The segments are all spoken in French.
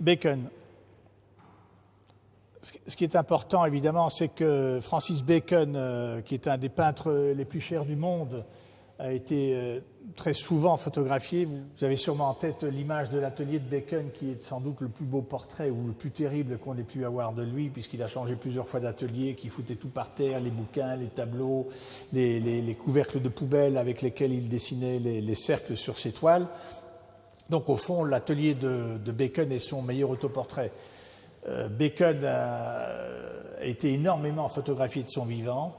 Bacon. Ce qui est important, évidemment, c'est que Francis Bacon, qui est un des peintres les plus chers du monde, a été très souvent photographié. Vous avez sûrement en tête l'image de l'atelier de Bacon, qui est sans doute le plus beau portrait ou le plus terrible qu'on ait pu avoir de lui, puisqu'il a changé plusieurs fois d'atelier, qui foutait tout par terre, les bouquins, les tableaux, les couvercles de poubelle avec lesquels il dessinait les cercles sur ses toiles. Donc, au fond, l'atelier de Bacon est son meilleur autoportrait. Bacon a été énormément photographié de son vivant.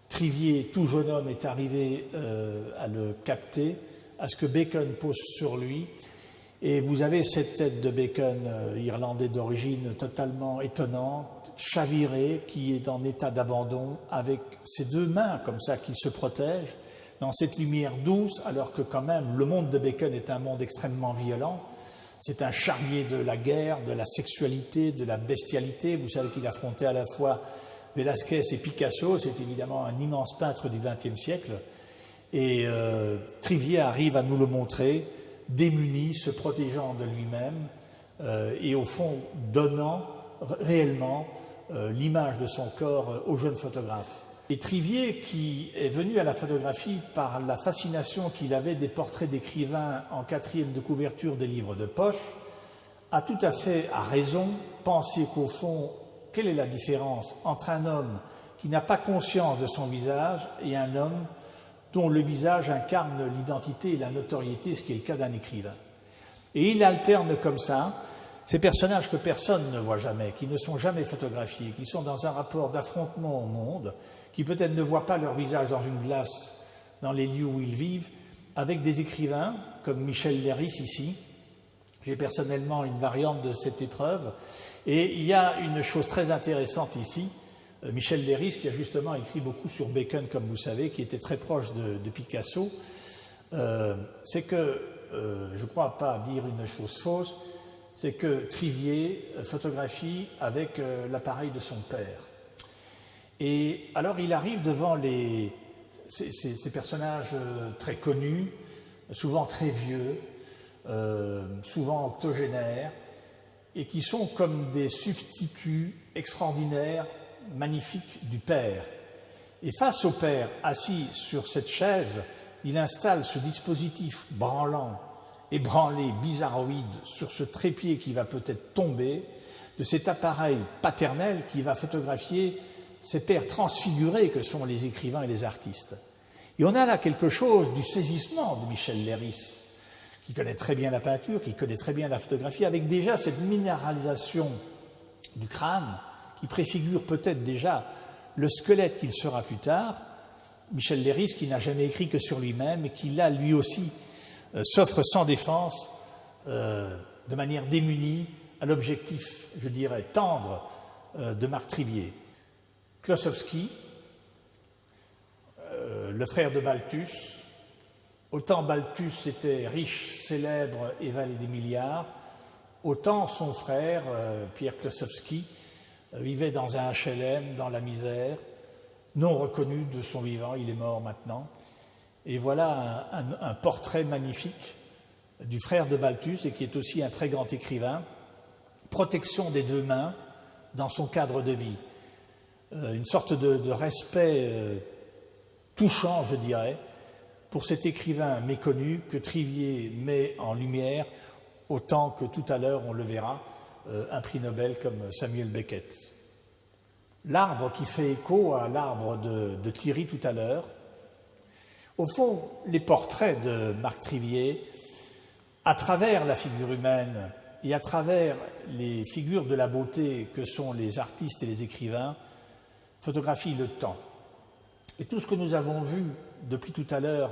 Trivier, tout jeune homme, est arrivé à le capter, à ce que Bacon pose sur lui. Et vous avez cette tête de Bacon, irlandais d'origine, totalement étonnante, chavirée, qui est en état d'abandon, avec ses deux mains comme ça qui se protègent, dans cette lumière douce, alors que quand même le monde de Bacon est un monde extrêmement violent. C'est un charnier de la guerre, de la sexualité, de la bestialité. Vous savez qu'il affrontait à la fois Velázquez et Picasso. C'est évidemment un immense peintre du XXe siècle. Et Trivier arrive à nous le montrer, démuni, se protégeant de lui-même et au fond donnant réellement l'image de son corps au jeune photographe. Et Trivier, qui est venu à la photographie par la fascination qu'il avait des portraits d'écrivains en quatrième de couverture des livres de poche, a tout à fait, à raison, pensé qu'au fond, quelle est la différence entre un homme qui n'a pas conscience de son visage et un homme dont le visage incarne l'identité et la notoriété, ce qui est le cas d'un écrivain. Et il alterne comme ça ces personnages que personne ne voit jamais, qui ne sont jamais photographiés, qui sont dans un rapport d'affrontement au monde, qui peut-être ne voient pas leur visage dans une glace dans les lieux où ils vivent, avec des écrivains comme Michel Leiris ici. J'ai personnellement une variante de cette épreuve. Et il y a une chose très intéressante ici, Michel Leiris, qui a justement écrit beaucoup sur Bacon, comme vous savez, qui était très proche de Picasso, c'est que, je ne crois pas dire une chose fausse, c'est que Trivier photographie avec l'appareil de son père. Et alors il arrive devant ces personnages très connus, souvent très vieux, souvent octogénaires, et qui sont comme des substituts extraordinaires, magnifiques du père. Et face au père, assis sur cette chaise, il installe ce dispositif branlant, ébranlé, bizarroïde, sur ce trépied qui va peut-être tomber, de cet appareil paternel qui va photographier ces pères transfigurés que sont les écrivains et les artistes. Et on a là quelque chose du saisissement de Michel Leiris, qui connaît très bien la peinture, qui connaît très bien la photographie, avec déjà cette minéralisation du crâne qui préfigure peut-être déjà le squelette qu'il sera plus tard. Michel Leiris, qui n'a jamais écrit que sur lui-même et qui là, lui aussi, s'offre sans défense, de manière démunie, à l'objectif, je dirais, tendre de Marc Trivier. Klossowski, le frère de Balthus. Autant Balthus était riche, célèbre et valait des milliards, autant son frère, Pierre Klossowski, vivait dans un HLM, dans la misère, non reconnu de son vivant, il est mort maintenant. Et voilà un portrait magnifique du frère de Balthus, et qui est aussi un très grand écrivain, protection des deux mains dans son cadre de vie. Une sorte de respect touchant, je dirais, pour cet écrivain méconnu que Trivier met en lumière, autant que tout à l'heure, on le verra, un prix Nobel comme Samuel Beckett. L'arbre qui fait écho à l'arbre de Thierry tout à l'heure. Au fond, les portraits de Marc Trivier, à travers la figure humaine et à travers les figures de la beauté que sont les artistes et les écrivains, photographient le temps. Et tout ce que nous avons vu depuis tout à l'heure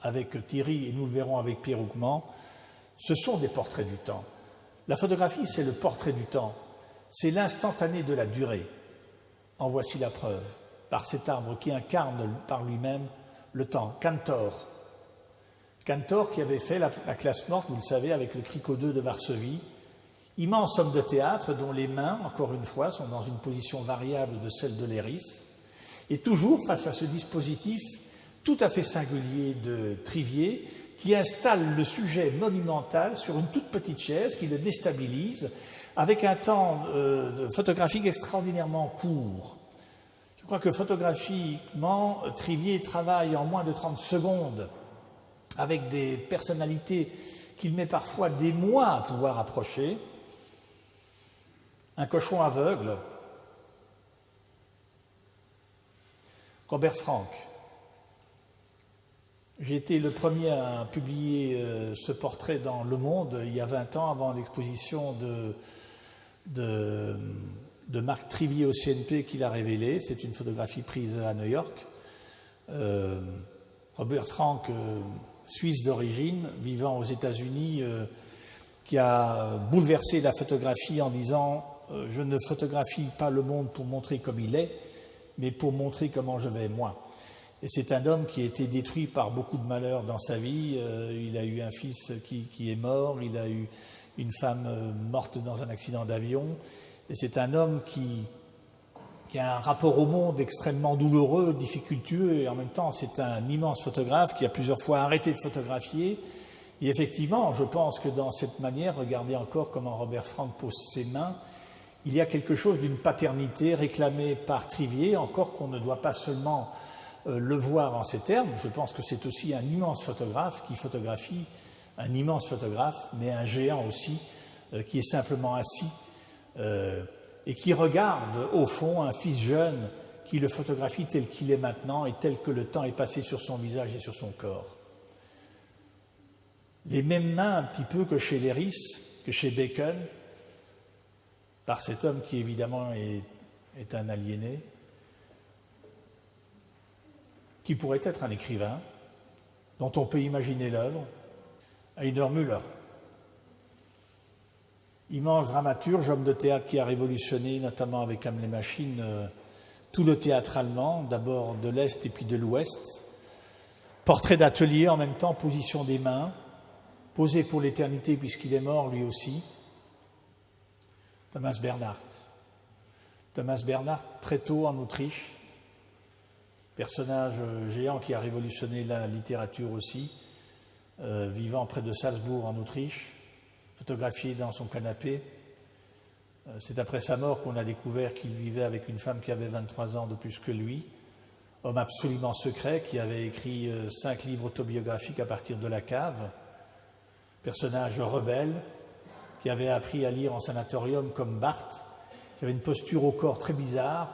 avec Thierry, et nous le verrons avec Pierre Houckman, ce sont des portraits du temps. La photographie, c'est le portrait du temps. C'est l'instantané de la durée. En voici la preuve, par cet arbre qui incarne par lui-même le temps. Cantor. Cantor qui avait fait la classe morte, vous le savez, avec le Cricot 2 de Varsovie. Immense homme de théâtre dont les mains, encore une fois, sont dans une position variable de celle de Leiris. Et toujours face à ce dispositif tout à fait singulier de Trivier, qui installe le sujet monumental sur une toute petite chaise, qui le déstabilise, avec un temps photographique extraordinairement court. Je crois que photographiquement, Trivier travaille en moins de 30 secondes avec des personnalités qu'il met parfois des mois à pouvoir approcher. Un cochon aveugle, Robert Frank. J'ai été le premier à publier ce portrait dans Le Monde il y a 20 ans, avant l'exposition de Marc Trivier au CNP qu'il a révélé. C'est une photographie prise à New York. Robert Frank, Suisse d'origine, vivant aux États-Unis, qui a bouleversé la photographie en disant « Je ne photographie pas le monde pour montrer comme il est, mais pour montrer comment je vais moi ». Et c'est un homme qui a été détruit par beaucoup de malheurs dans sa vie. Il a eu un fils qui est mort, il a eu une femme morte dans un accident d'avion. Et c'est un homme qui a un rapport au monde extrêmement douloureux, difficultueux, et en même temps c'est un immense photographe qui a plusieurs fois arrêté de photographier. Et effectivement, je pense que dans cette manière, regardez encore comment Robert Frank pose ses mains, il y a quelque chose d'une paternité réclamée par Trivier, encore qu'on ne doit pas seulement le voir en ces termes. Je pense que c'est aussi un immense photographe qui photographie, un immense photographe, mais un géant aussi, qui est simplement assis et qui regarde au fond un fils jeune qui le photographie tel qu'il est maintenant et tel que le temps est passé sur son visage et sur son corps. Les mêmes mains un petit peu que chez Léris, que chez Bacon, par cet homme qui évidemment est un aliéné, qui pourrait être un écrivain, dont on peut imaginer l'œuvre, Heiner Müller. Immense dramaturge, homme de théâtre qui a révolutionné, notamment avec Âme les machines, tout le théâtre allemand, d'abord de l'Est et puis de l'Ouest. Portrait d'atelier en même temps, position des mains, posé pour l'éternité puisqu'il est mort lui aussi. Thomas Bernhardt. Thomas Bernhardt, très tôt en Autriche, personnage géant qui a révolutionné la littérature aussi, vivant près de Salzbourg en Autriche, photographié dans son canapé. C'est après sa mort qu'on a découvert qu'il vivait avec une femme qui avait 23 ans de plus que lui, homme absolument secret qui avait écrit 5 livres autobiographiques à partir de la cave, personnage rebelle qui avait appris à lire en sanatorium comme Barthes, qui avait une posture au corps très bizarre.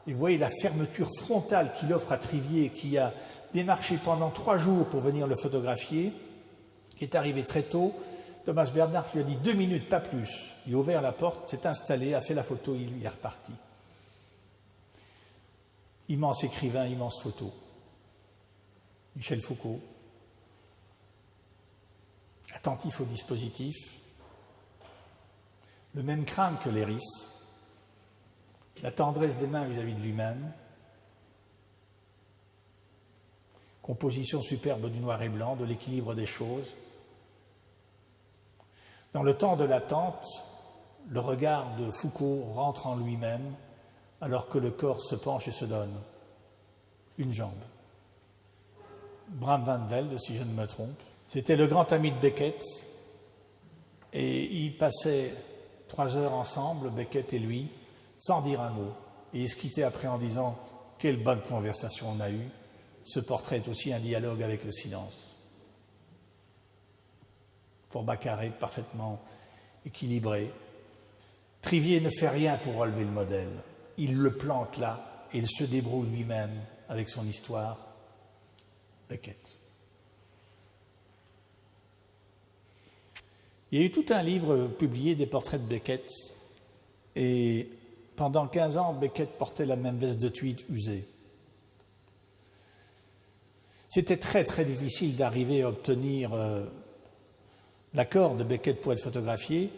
Et vous voyez la fermeture frontale qu'il offre à Trivier, qui a démarché pendant 3 jours pour venir le photographier, qui est arrivé très tôt. Thomas Bernhardt lui a dit 2 minutes, pas plus. Il a ouvert la porte, s'est installé, a fait la photo, il est reparti. Immense écrivain, immense photo. Michel Foucault, attentif au dispositif, le même crâne que Léris, la tendresse des mains vis-à-vis de lui-même, composition superbe du noir et blanc, de l'équilibre des choses. Dans le temps de l'attente, le regard de Foucault rentre en lui-même alors que le corps se penche et se donne une jambe. Bram van Velde, si je ne me trompe, c'était le grand ami de Beckett et ils passaient 3 heures ensemble, Beckett et lui, sans dire un mot. Et ils se quittaient après en disant « Quelle bonne conversation on a eue !» Ce portrait est aussi un dialogue avec le silence. Format carré, parfaitement équilibré. Trivier ne fait rien pour relever le modèle. Il le plante là et il se débrouille lui-même avec son histoire. Beckett. Il y a eu tout un livre publié des portraits de Beckett et pendant 15 ans, Beckett portait la même veste de tweed usée. C'était très très difficile d'arriver à obtenir l'accord de Beckett pour être photographié.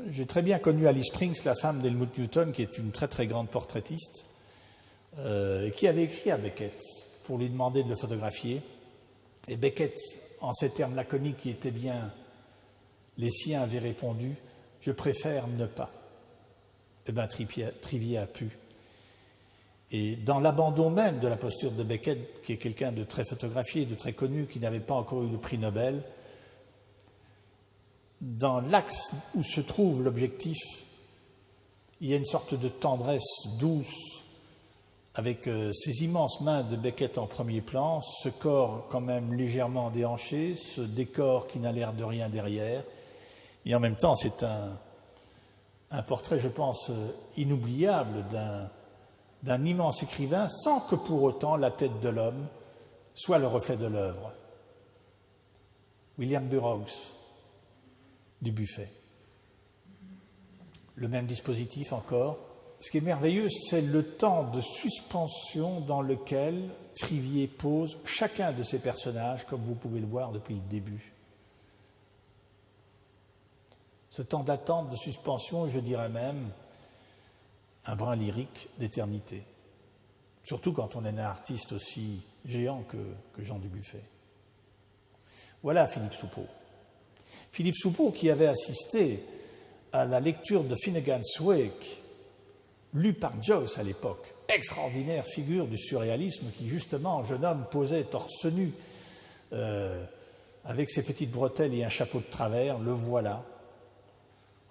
J'ai très bien connu Alice Springs, la femme d'Helmut Newton, qui est une très très grande portraitiste, et qui avait écrit à Beckett pour lui demander de le photographier. Et Beckett, en ces termes laconiques qui étaient bien les siens, avait répondu « Je préfère ne pas ». Eh bien, Trivier a pu. Et dans l'abandon même de la posture de Beckett, qui est quelqu'un de très photographié, de très connu, qui n'avait pas encore eu le prix Nobel, dans l'axe où se trouve l'objectif, il y a une sorte de tendresse douce, avec ces immenses mains de Beckett en premier plan, ce corps quand même légèrement déhanché, ce décor qui n'a l'air de rien derrière. Et en même temps, c'est un portrait, je pense, inoubliable d'un immense écrivain, sans que pour autant la tête de l'homme soit le reflet de l'œuvre. William Burroughs, du Buffet. Le même dispositif encore. Ce qui est merveilleux, c'est le temps de suspension dans lequel Trivier pose chacun de ses personnages, comme vous pouvez le voir depuis le début. Ce temps d'attente, de suspension, et je dirais même un brin lyrique d'éternité. Surtout quand on est un artiste aussi géant que Jean Dubuffet. Voilà Philippe Soupeau. Philippe Soupeau qui avait assisté à la lecture de Finnegan's Wake, lu par Joyce à l'époque, extraordinaire figure du surréalisme qui justement, jeune homme, posait torse nu avec ses petites bretelles et un chapeau de travers, le voilà.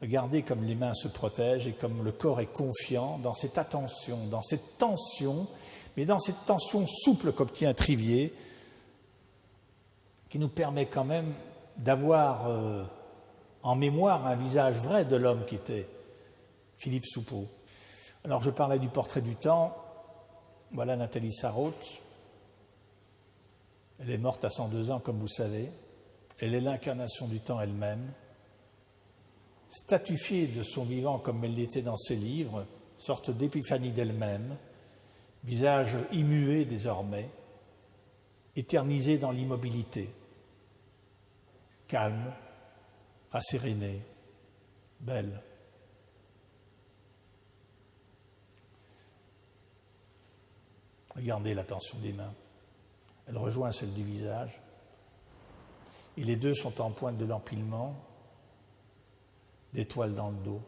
Regardez comme les mains se protègent et comme le corps est confiant dans cette attention, dans cette tension, mais dans cette tension souple qu'obtient Trivier, qui nous permet quand même d'avoir en mémoire un visage vrai de l'homme qui était Philippe Soupeau. Alors je parlais du portrait du temps, voilà Nathalie Sarraute. Elle est morte à 102 ans, comme vous savez. Elle est l'incarnation du temps elle-même. Statufiée de son vivant comme elle l'était dans ses livres, sorte d'épiphanie d'elle-même, visage immué désormais, éternisé dans l'immobilité, calme, rassérénée, belle. Regardez la tension des mains. Elle rejoint celle du visage. Et les deux sont en pointe de l'empilement, d'étoiles dans le dos.